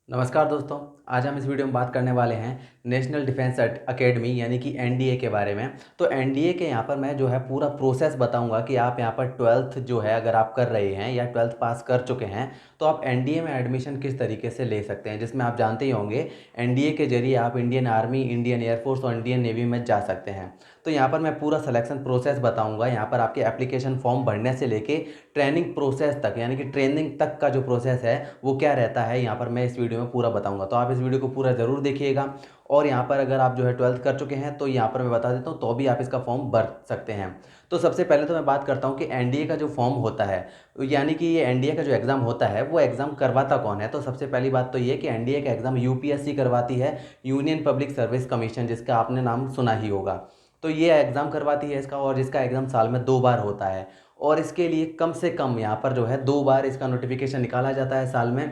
नमस्कार दोस्तों। आज हम इस वीडियो में बात करने वाले हैं नेशनल डिफेंस एकेडमी यानी कि एनडीए के बारे में। तो एनडीए के यहाँ पर मैं जो है पूरा प्रोसेस बताऊंगा कि आप यहाँ पर ट्वेल्थ जो है अगर आप कर रहे हैं या ट्वेल्थ पास कर चुके हैं तो आप एनडीए में एडमिशन किस तरीके से ले सकते हैं, जिसमें आप जानते ही होंगे एनडीए के जरिए आप इंडियन आर्मी, इंडियन एयरफोर्स और इंडियन नेवी में जा सकते हैं। तो यहाँ पर मैं पूरा सिलेक्शन प्रोसेस बताऊँगा। यहाँ पर आपके एप्लीकेशन फॉर्म भरने से लेके ट्रेनिंग प्रोसेस तक यानी कि ट्रेनिंग तक का जो प्रोसेस है वो क्या रहता है, यहाँ पर मैं इस वीडियो में पूरा बताऊंगा। तो आप इस वीडियो को पूरा ज़रूर देखिएगा। और यहाँ पर अगर आप जो है ट्वेल्थ कर चुके हैं तो यहाँ पर मैं बता देता हूँ तो भी आप इसका फॉर्म भर सकते हैं। तो सबसे पहले तो मैं बात करता हूँ कि एनडीए का जो फॉर्म होता है यानी कि ये एनडीए का जो एग्ज़ाम होता है वो एग्ज़ाम करवाता कौन है। तो सबसे पहली बात तो ये कि एनडीए का एग्ज़ाम यूपीएससी करवाती है, यूनियन पब्लिक सर्विस कमीशन, जिसका आपने नाम सुना ही होगा। तो ये एग्ज़ाम करवाती है इसका, और जिसका एग्ज़ाम साल में 2 बार होता है। और इसके लिए कम से कम यहाँ पर जो है 2 बार इसका नोटिफिकेशन निकाला जाता है साल में,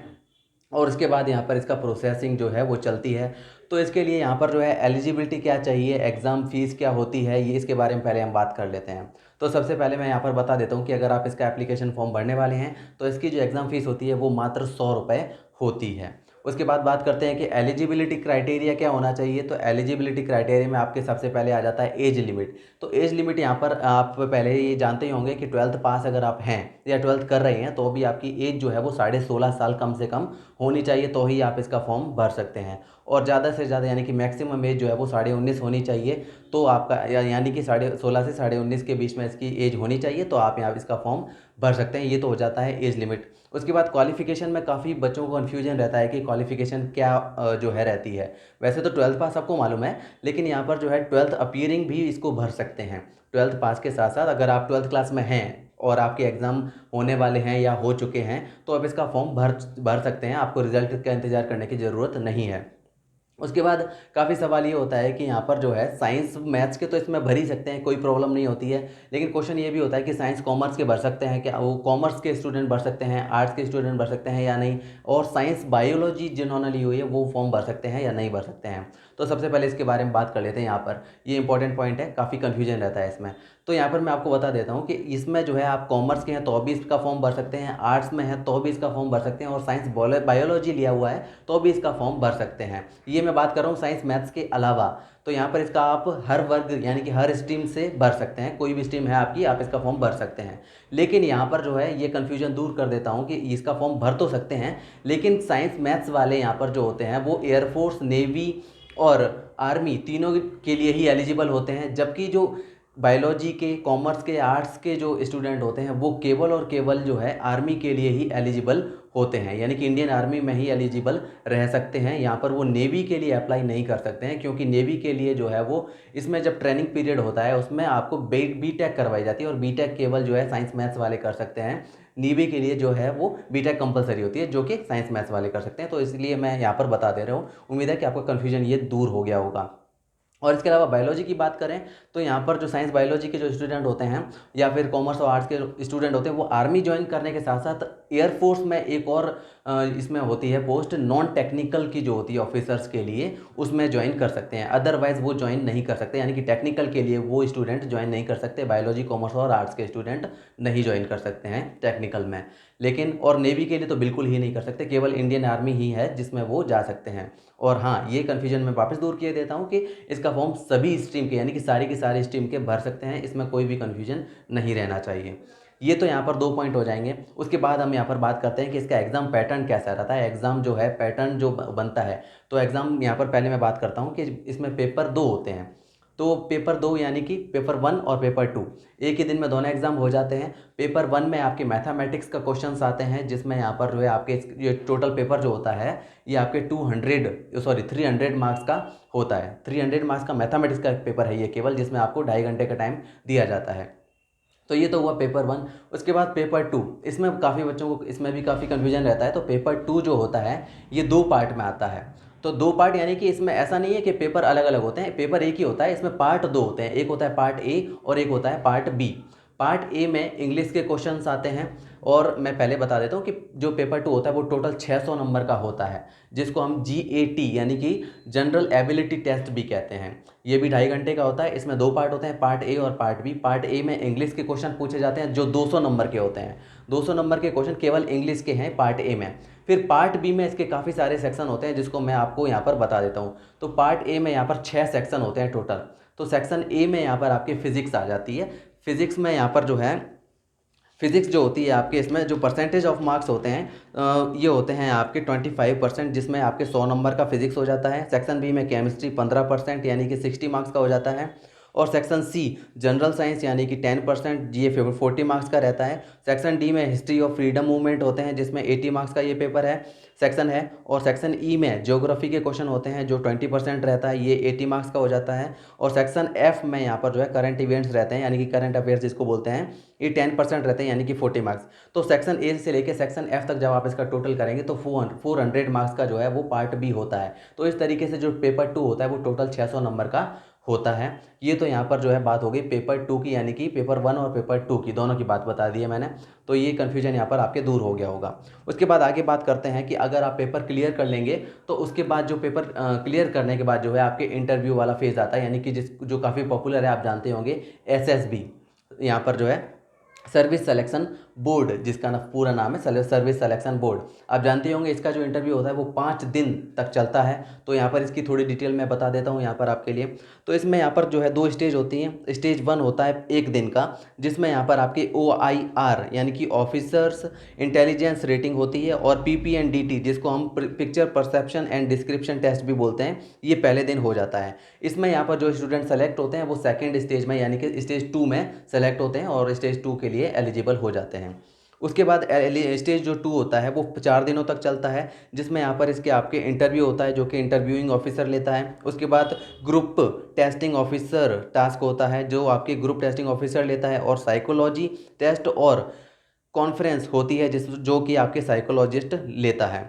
और उसके बाद यहाँ पर इसका प्रोसेसिंग जो है वो चलती है। तो इसके लिए यहाँ पर जो है एलिजिबिलिटी क्या चाहिए, एग्ज़ाम फ़ीस क्या होती है, ये इसके बारे में पहले हम बात कर लेते हैं। तो सबसे पहले मैं यहाँ पर बता देता हूँ कि अगर आप इसका एप्लीकेशन फॉर्म भरने वाले हैं तो इसकी जो एग्ज़ाम फ़ीस होती है वो मात्र 100 रुपये होती है। उसके बाद बात करते हैं कि एलिजिबिलिटी क्राइटेरिया क्या होना चाहिए। तो एलिजिबिलिटी क्राइटेरिया में आपके सबसे पहले आ जाता है एज लिमिट। तो एज लिमिट यहाँ पर आप पहले ये जानते ही होंगे कि ट्वेल्थ पास अगर आप हैं या ट्वेल्थ कर रहे हैं तो भी आपकी एज जो है वो 16.5 साल कम से कम होनी चाहिए, तो ही आप इसका फॉर्म भर सकते हैं। और ज़्यादा से ज़्यादा यानी कि मैक्सिमम एज जो है वो 19.5 होनी चाहिए। तो आपका यानी कि 16.5 से 19.5 के बीच में इसकी एज होनी चाहिए, तो आप यहाँ इसका फॉर्म भर सकते हैं। ये तो हो जाता है एज लिमिट। उसके बाद क्वालिफिकेशन में काफ़ी बच्चों को कन्फ्यूजन रहता है कि क्वालिफिकेशन क्या जो है रहती है। वैसे तो ट्वेल्थ पास सबको मालूम है, लेकिन यहाँ पर जो है ट्वेल्थ अपीयरिंग भी इसको भर सकते हैं। ट्वेल्थ पास के साथ साथ अगर आप ट्वेल्थ क्लास में हैं और आपके एग्ज़ाम होने वाले हैं या हो चुके हैं तो आप इसका फॉर्म भर भर सकते हैं। आपको रिजल्ट का इंतज़ार करने की ज़रूरत नहीं है। उसके बाद काफ़ी सवाल ये होता है कि यहाँ पर जो है साइंस मैथ्स के तो इसमें भर ही सकते हैं, कोई प्रॉब्लम नहीं होती है। लेकिन क्वेश्चन ये भी होता है कि साइंस कॉमर्स के भर सकते हैं क्या, वो कॉमर्स के स्टूडेंट भर सकते हैं, आर्ट्स के स्टूडेंट भर सकते हैं या नहीं, और साइंस बायोलॉजी जिन्होंने ली हुई है वो फॉर्म भर सकते हैं या नहीं भर सकते हैं। तो सबसे पहले इसके बारे में बात कर लेते हैं। यहाँ पर ये इंपॉर्टेंट पॉइंट है, काफ़ी कन्फ्यूजन रहता है इसमें। तो यहाँ पर मैं आपको बता देता हूँ कि इसमें जो है आप कॉमर्स के हैं तो भी इसका फॉर्म भर सकते हैं, आर्ट्स में है तो भी इसका फॉर्म भर सकते हैं, और साइंस बायोलॉजी लिया हुआ है तो भी इसका फॉर्म भर सकते हैं। ये मैं बात कर रहा हूँ साइंस मैथ्स के अलावा। तो यहाँ पर इसका आप हर वर्ग यानी कि हर स्ट्रीम से भर सकते हैं, कोई भी स्ट्रीम है आपकी, आप इसका फॉर्म भर सकते हैं। लेकिन यहाँ पर जो है ये कन्फ्यूजन दूर कर देता हूँ कि इसका फॉर्म भर तो सकते हैं, लेकिन साइंस मैथ्स वाले यहाँ पर जो होते हैं वो एयरफोर्स, नेवी और आर्मी तीनों के लिए ही एलिजिबल होते हैं। जबकि जो बायोलॉजी के, कॉमर्स के, आर्ट्स के जो स्टूडेंट होते हैं वो केवल और केवल जो है आर्मी के लिए ही एलिजिबल होते हैं, यानी कि इंडियन आर्मी में ही एलिजिबल रह सकते हैं। यहाँ पर वो नेवी के लिए अप्लाई नहीं कर सकते हैं, क्योंकि नेवी के लिए जो है वो इसमें जब ट्रेनिंग पीरियड होता है उसमें आपको बीटेक करवाई जाती है, और बीटेक केवल जो है साइंस मैथ्स वाले कर सकते हैं। नेवी के लिए जो है वो बीटेक कंपलसरी होती है, जो कि साइंस मैथ्स वाले कर सकते हैं। तो इसलिए मैं यहाँ पर बता दे रहा हूँ। उम्मीद है कि आपका कन्फ्यूजन ये दूर हो गया होगा। और इसके अलावा बायोलॉजी की बात करें तो यहाँ पर जो साइंस बायोलॉजी के जो स्टूडेंट होते हैं या फिर कॉमर्स और आर्ट्स के स्टूडेंट होते हैं वो आर्मी ज्वाइन करने के साथ साथ एयरफोर्स में एक और इसमें होती है पोस्ट, नॉन टेक्निकल की जो होती है ऑफिसर्स के लिए, उसमें ज्वाइन कर सकते हैं। अदरवाइज वो ज्वाइन नहीं कर सकते, यानी कि टेक्निकल के लिए वो स्टूडेंट ज्वाइन नहीं कर सकते। बायोलॉजी, कॉमर्स और आर्ट्स के स्टूडेंट नहीं ज्वाइन कर सकते हैं टेक्निकल में। लेकिन और नेवी के लिए तो बिल्कुल ही नहीं कर सकते, केवल इंडियन आर्मी ही है जिसमें वो जा सकते हैं। और हाँ, ये कन्फ्यूजन मैं वापस दूर किए देता हूँ कि इसका फॉर्म सभी स्ट्रीम के यानी कि सारी की सारी स्ट्रीम के भर सकते हैं, इसमें कोई भी कन्फ्यूजन नहीं रहना चाहिए। ये तो यहाँ पर 2 पॉइंट हो जाएंगे। उसके बाद हम यहाँ पर बात करते हैं कि इसका एग्ज़ाम पैटर्न कैसा रहता है। एग्ज़ाम जो है पैटर्न जो बनता है, तो एग्ज़ाम यहाँ पर पहले मैं बात करता हूँ कि इसमें पेपर 2 होते हैं। तो पेपर 2 यानी कि पेपर 1 और पेपर 2 एक ही दिन में दोनों एग्जाम हो जाते हैं। पेपर 1 में आपके मैथमेटिक्स का क्वेश्चंस आते हैं, जिसमें यहाँ पर जो है आपके ये टोटल पेपर जो होता है ये आपके 300 मार्क्स का होता है। 300 मार्क्स का मैथमेटिक्स का पेपर है ये केवल, जिसमें आपको 2.5 घंटे का टाइम दिया जाता है। तो ये तो हुआ पेपर 1। उसके बाद पेपर 2, इसमें काफ़ी बच्चों को इसमें भी काफ़ी कन्फ्यूजन रहता है। तो पेपर 2 जो होता है ये 2 पार्ट में आता है। तो 2 पार्ट यानी कि इसमें ऐसा नहीं है कि पेपर अलग अलग होते हैं, पेपर एक ही होता है। इसमें पार्ट 2 होते हैं, एक होता है पार्ट ए और एक होता है पार्ट बी। पार्ट ए में इंग्लिश के क्वेश्चंस आते हैं, और मैं पहले बता देता हूँ कि जो पेपर 2 होता है वो टोटल 600 नंबर का होता है, जिसको हम GAT यानी कि जनरल एबिलिटी टेस्ट भी कहते हैं। ये भी 2.5 घंटे का होता है। इसमें 2 पार्ट होते हैं, पार्ट ए और पार्ट बी। पार्ट ए में इंग्लिश के क्वेश्चन पूछे जाते हैं जो 200 नंबर के होते हैं। 200 नंबर के क्वेश्चन केवल इंग्लिश के हैं पार्ट ए में। फिर पार्ट बी में इसके काफ़ी सारे सेक्शन होते हैं जिसको मैं आपको यहाँ पर बता देता हूँ। तो पार्ट ए में यहाँ पर 6 सेक्शन होते हैं टोटल। तो सेक्शन ए में यहाँ पर आपकी फ़िज़िक्स आ जाती है। फिज़िक्स में यहाँ पर जो है फिज़िक्स जो होती है आपके, इसमें जो परसेंटेज ऑफ मार्क्स होते हैं ये होते हैं आपके 25%, जिसमें आपके 100 नंबर का फिज़िक्स हो जाता है। सेक्शन बी में केमिस्ट्री 15% यानी कि 60 मार्क्स का हो जाता है। और सेक्शन सी जनरल साइंस यानी कि 10%, ये 40 मार्क्स का रहता है। सेक्शन डी में हिस्ट्री ऑफ फ्रीडम मूवमेंट होते हैं जिसमें 80 मार्क्स का ये पेपर है, सेक्शन है। और सेक्शन ई में ज्योग्राफी के क्वेश्चन होते हैं जो 20% रहता है, ये 80 मार्क्स का हो जाता है। और सेक्शन एफ में यहाँ पर जो है करंट इवेंट्स रहते हैं यानी कि करंट अफेयर्स जिसको बोलते हैं, ये 10% रहते हैं यानी कि 40 मार्क्स। तो सेक्शन ए से लेकर सेक्शन एफ तक जब आप इसका टोटल करेंगे तो 400 मार्क्स का जो है वो पार्ट बी होता है। तो इस तरीके से जो पेपर 2 होता है वो टोटल 600 नंबर का होता है। ये तो यहाँ पर जो है बात हो गई पेपर 2 की, यानी कि पेपर 1 और पेपर 2 की दोनों की बात बता दी है मैंने। तो ये कन्फ्यूजन यहाँ पर आपके दूर हो गया होगा। उसके बाद आगे बात करते हैं कि अगर आप पेपर क्लियर कर लेंगे तो उसके बाद जो पेपर क्लियर करने के बाद जो है आपके इंटरव्यू वाला फेज़ आता है, यानी कि जो काफ़ी पॉपुलर है, आप जानते होंगे SSB। यहाँ पर जो है सर्विस सिलेक्शन बोर्ड, जिसका ना पूरा नाम है सर्विस सिलेक्शन बोर्ड। आप जानते होंगे इसका जो इंटरव्यू होता है वो 5 दिन तक चलता है। तो यहाँ पर इसकी थोड़ी डिटेल मैं बता देता हूँ यहाँ पर आपके लिए। तो इसमें यहाँ पर जो है 2 स्टेज होती हैं। स्टेज 1 होता है 1 दिन का, जिसमें यहाँ पर आपकी OIR यानी कि ऑफिसर्स इंटेलिजेंस रेटिंग होती है, और PPNDT जिसको हम picture perception and description test भी बोलते हैं, ये पहले दिन हो जाता है। इसमें यहाँ पर जो स्टूडेंट सेलेक्ट होते हैं वो सेकेंड स्टेज में यानी कि स्टेज 2 में सेलेक्ट होते हैं और स्टेज 2 के लिए एलिजिबल हो जाते हैं। उसके बाद स्टेज जो 2 होता है वो 4 दिनों तक चलता है, जिसमें यहाँ पर इसके आपके इंटरव्यू होता है जो कि इंटरव्यूइंग ऑफिसर लेता है। उसके बाद ग्रुप टेस्टिंग ऑफिसर टास्क होता है जो आपके ग्रुप टेस्टिंग ऑफिसर लेता है, और साइकोलॉजी टेस्ट और कॉन्फ्रेंस होती है जो कि आपके साइकोलॉजिस्ट लेता है।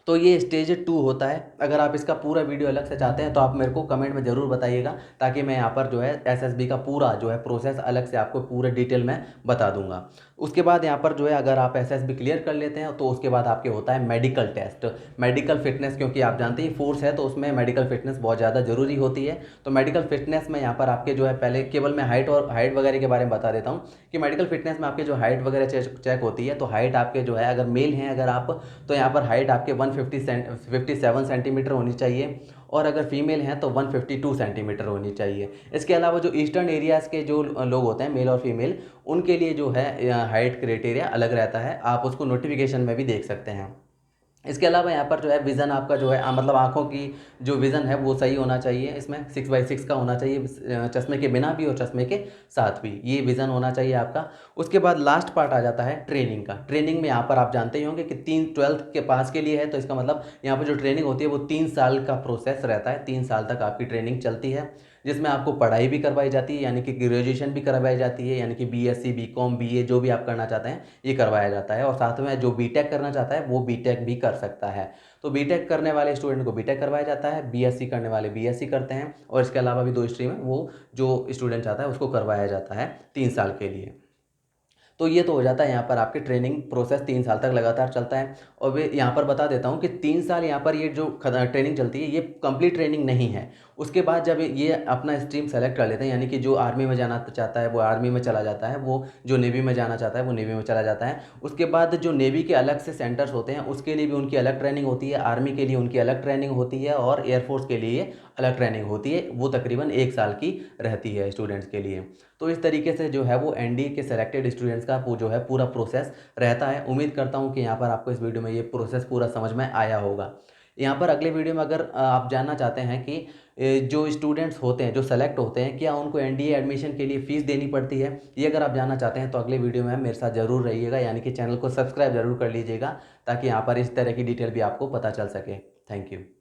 तो ये स्टेज 2 होता है। अगर आप इसका पूरा वीडियो अलग से चाहते हैं तो आप मेरे को कमेंट में ज़रूर बताइएगा, ताकि मैं यहाँ पर जो है SSB का पूरा जो है प्रोसेस अलग से आपको पूरे डिटेल में बता दूंगा। उसके बाद यहाँ पर जो है अगर आप SSB क्लियर कर लेते हैं तो उसके बाद आपके होता है मेडिकल टेस्ट, मेडिकल फिटनेस, क्योंकि आप जानते हैं फोर्स है तो उसमें मेडिकल फिटनेस बहुत ज़्यादा ज़रूरी होती है। तो मेडिकल फिटनेस में यहाँ पर आपके जो है पहले केवल मैं हाइट वगैरह के बारे में बता देता हूँ कि मेडिकल फिटनेस में आपके जो हाइट वगैरह चेक होती है। तो हाइट आपके जो है अगर मेल हैं अगर आप, तो यहाँ पर हाइट आपके 157 सेंटीमीटर होनी चाहिए, और अगर फीमेल हैं तो 152 सेंटीमीटर होनी चाहिए। इसके अलावा जो ईस्टर्न एरियाज़ के जो लोग होते हैं मेल और फीमेल, उनके लिए जो है हाइट क्राइटेरिया अलग रहता है, आप उसको नोटिफिकेशन में भी देख सकते हैं। इसके अलावा यहाँ पर जो है विज़न आपका जो है मतलब आँखों की जो विज़न है वो सही होना चाहिए, इसमें 6x6 का होना चाहिए, चश्मे के बिना भी और चश्मे के साथ भी, ये विज़न होना चाहिए आपका। उसके बाद लास्ट पार्ट आ जाता है ट्रेनिंग का। ट्रेनिंग में यहाँ पर आप जानते ही होंगे कि 12th के पास के लिए है, तो इसका मतलब यहाँ पर जो ट्रेनिंग होती है वो 3 साल का प्रोसेस रहता है। 3 साल तक आपकी ट्रेनिंग चलती है, जिसमें आपको पढ़ाई भी करवाई जाती है, यानी कि ग्रेजुएशन भी करवाई जाती है, यानी कि BSc BCom BA जो भी आप करना चाहते हैं ये करवाया जाता है। और साथ में जो BTech करना चाहता है वो BTech भी कर सकता है। तो BTech करने वाले स्टूडेंट को BTech करवाया जाता है, BSc करने वाले BSc करते हैं, और इसके अलावा भी 2 स्ट्रीम है वो जो स्टूडेंट चाहता है उसको करवाया जाता है 3 साल के लिए। तो ये तो हो जाता है यहाँ पर आपके ट्रेनिंग प्रोसेस 3 साल तक लगातार चलता है। और वे यहाँ पर बता देता हूँ कि 3 साल यहाँ पर ये जो ट्रेनिंग चलती है ये कंप्लीट ट्रेनिंग नहीं है। उसके बाद जब ये अपना स्ट्रीम सेलेक्ट कर लेते हैं, यानी कि जो आर्मी में जाना चाहता है वो आर्मी में चला जाता है, वो जो नेवी में जाना चाहता है वो नेवी में चला जाता है। उसके बाद जो नेवी के अलग से सेंटर्स होते हैं उसके लिए भी उनकी अलग ट्रेनिंग होती है, आर्मी के लिए उनकी अलग ट्रेनिंग होती है, और एयरफोर्स के लिए अलग ट्रेनिंग होती है, वो तकरीबन 1 साल की रहती है स्टूडेंट्स के लिए। तो इस तरीके से जो है वो NDA के सेलेक्टेड स्टूडेंट्स का वो जो है पूरा प्रोसेस रहता है। उम्मीद करता हूँ कि यहाँ पर आपको इस वीडियो में ये प्रोसेस पूरा समझ में आया होगा। यहाँ पर अगले वीडियो में अगर आप जानना चाहते हैं कि जो स्टूडेंट्स होते हैं जो सेलेक्ट होते हैं क्या उनको NDA एडमिशन के लिए फ़ीस देनी पड़ती है, ये अगर आप जानना चाहते हैं तो अगले वीडियो में मेरे साथ ज़रूर रहिएगा, यानी कि चैनल को सब्सक्राइब ज़रूर कर लीजिएगा, ताकि यहाँ पर इस तरह की डिटेल भी आपको पता चल सके। Thank you.